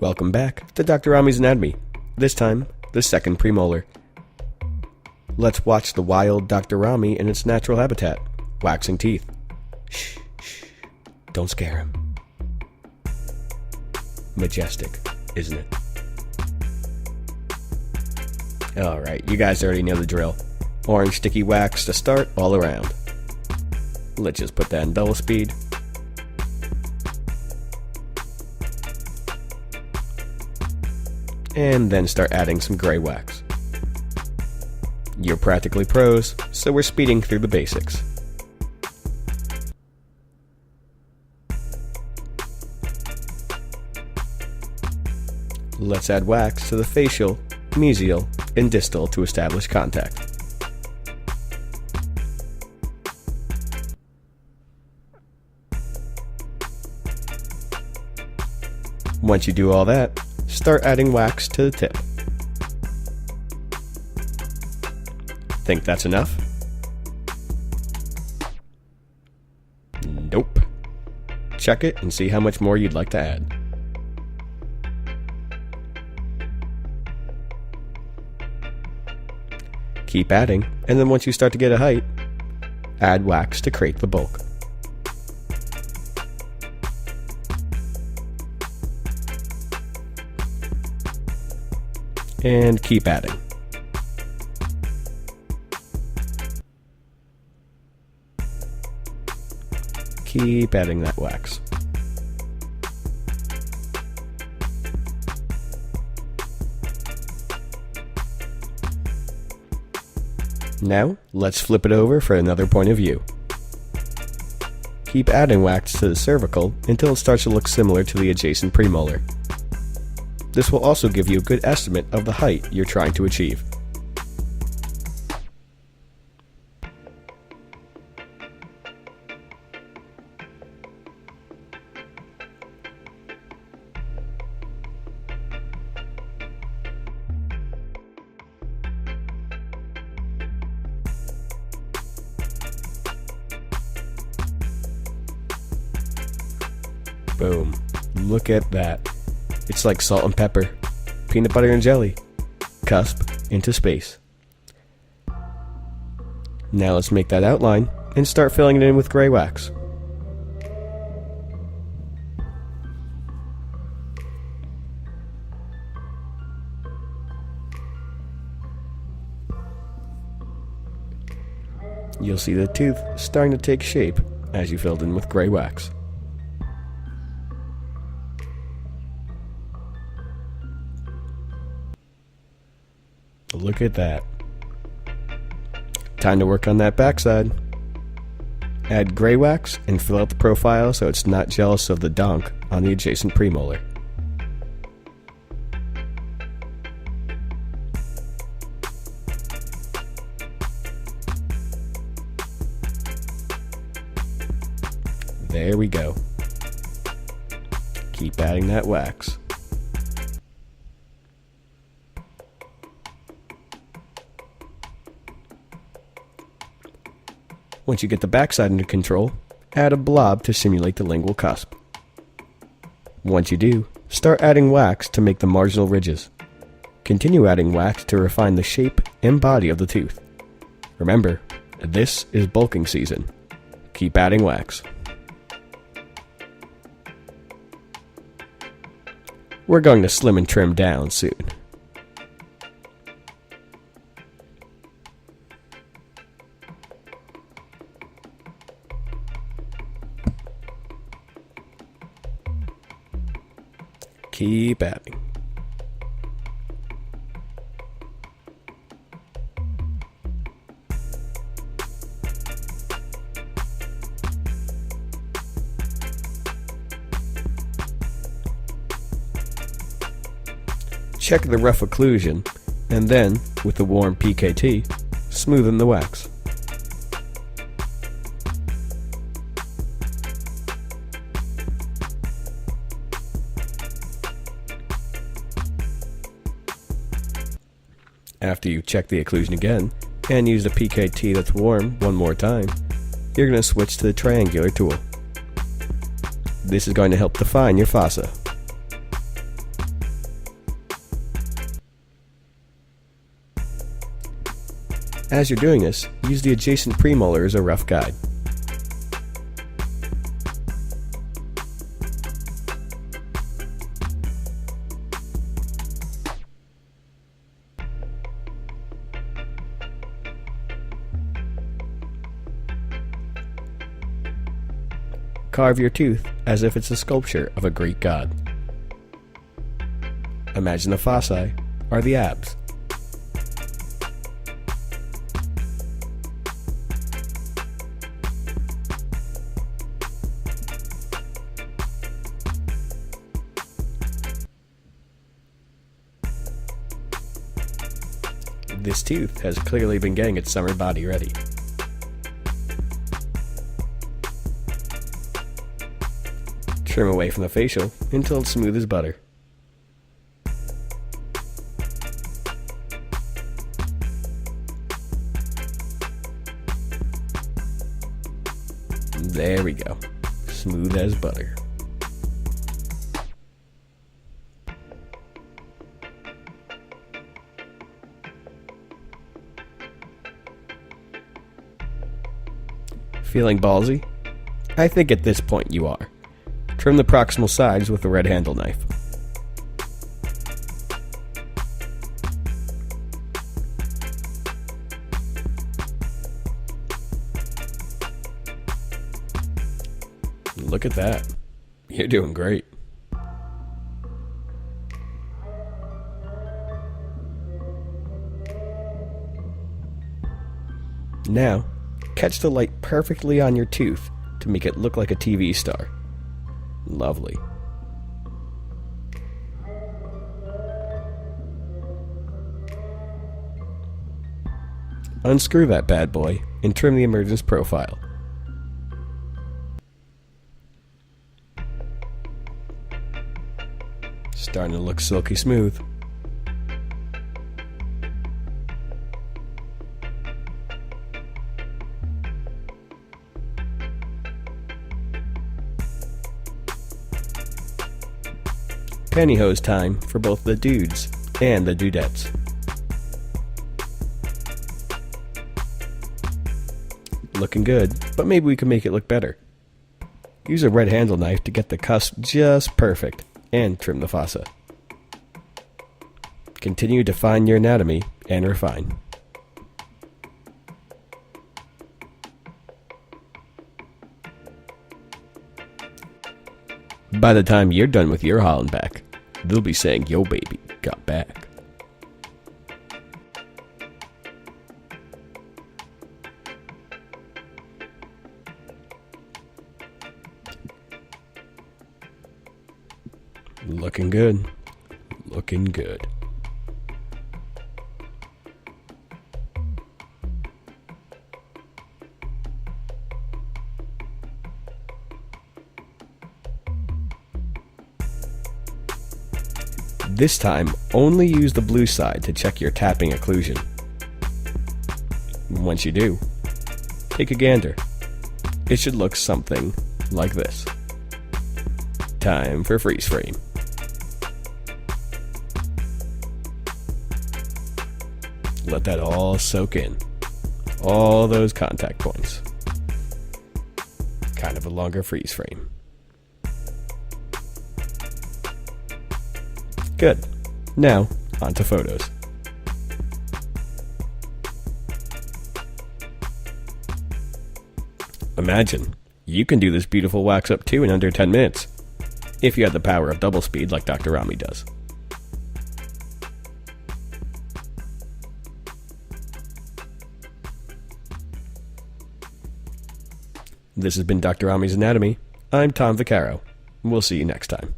Welcome back to Dr. Rami's Anatomy, this time the second premolar. Let's watch the wild Dr. Rami in its natural habitat, waxing teeth. Shh, shh, don't scare him. Majestic, isn't it? Alright, you guys already know the drill. Orange sticky wax to start all around. Let's just put that in double speed. And then start adding some gray wax. You're practically pros, so we're speeding through the basics. Let's add wax to the facial, mesial, and distal to establish contact. Once you do all that, start adding wax to the tip. Think that's enough? Nope. Check it and see how much more you'd like to add. Keep adding, and then once you start to get a height, add wax to create the bulk. And keep adding. Keep adding that wax. Now, let's flip it over for another point of view. Keep adding wax to the cervical until it starts to look similar to the adjacent premolar. This will also give you a good estimate of the height you're trying to achieve. Boom. Look at that. It's like salt and pepper, peanut butter and jelly, cusp into space. Now let's make that outline and start filling it in with gray wax. You'll see the tooth starting to take shape as you filled in with gray wax. Look at that. Time to work on that backside. Add gray wax and fill out the profile so it's not jealous of the donk on the adjacent premolar. There we go. Keep adding that wax. Once you get the backside under control, add a blob to simulate the lingual cusp. Once you do, start adding wax to make the marginal ridges. Continue adding wax to refine the shape and body of the tooth. Remember, this is bulking season. Keep adding wax. We're going to slim and trim down soon. Keep adding. Check the rough occlusion, and then, with the warm PKT, smoothen the wax. After you check the occlusion again, and use the PKT that's warm one more time, you're going to switch to the triangular tool. This is going to help define your fossa. As you're doing this, use the adjacent premolar as a rough guide. Carve your tooth as if it's a sculpture of a Greek god. Imagine the fossae are the abs. This tooth has clearly been getting its summer body ready. Trim away from the facial until it's smooth as butter. There we go. Smooth as butter. Feeling ballsy? I think at this point you are. Trim the proximal sides with a red handle knife. Look at that. You're doing great. Now, catch the light perfectly on your tooth to make it look like a TV star. Lovely. Unscrew that bad boy and trim the emergence profile. Starting to look silky smooth. Pantyhose time for both the dudes and the dudettes. Looking good, but maybe we can make it look better. Use a red handle knife to get the cusp just perfect and trim the fossa. Continue to fine your anatomy and refine. By the time you're done with your Holland back, they'll be saying yo baby got back. Looking good. Looking good. This time, only use the blue side to check your tapping occlusion. Once you do, take a gander. It should look something like this. Time for freeze frame. Let that all soak in. All those contact points. Kind of a longer freeze frame. Good. Now, on to photos. Imagine, you can do this beautiful wax up too in under 10 minutes. If you have the power of double speed like Dr. Rami does. This has been Dr. Rami's Anatomy. I'm Tom Vaccaro. We'll see you next time.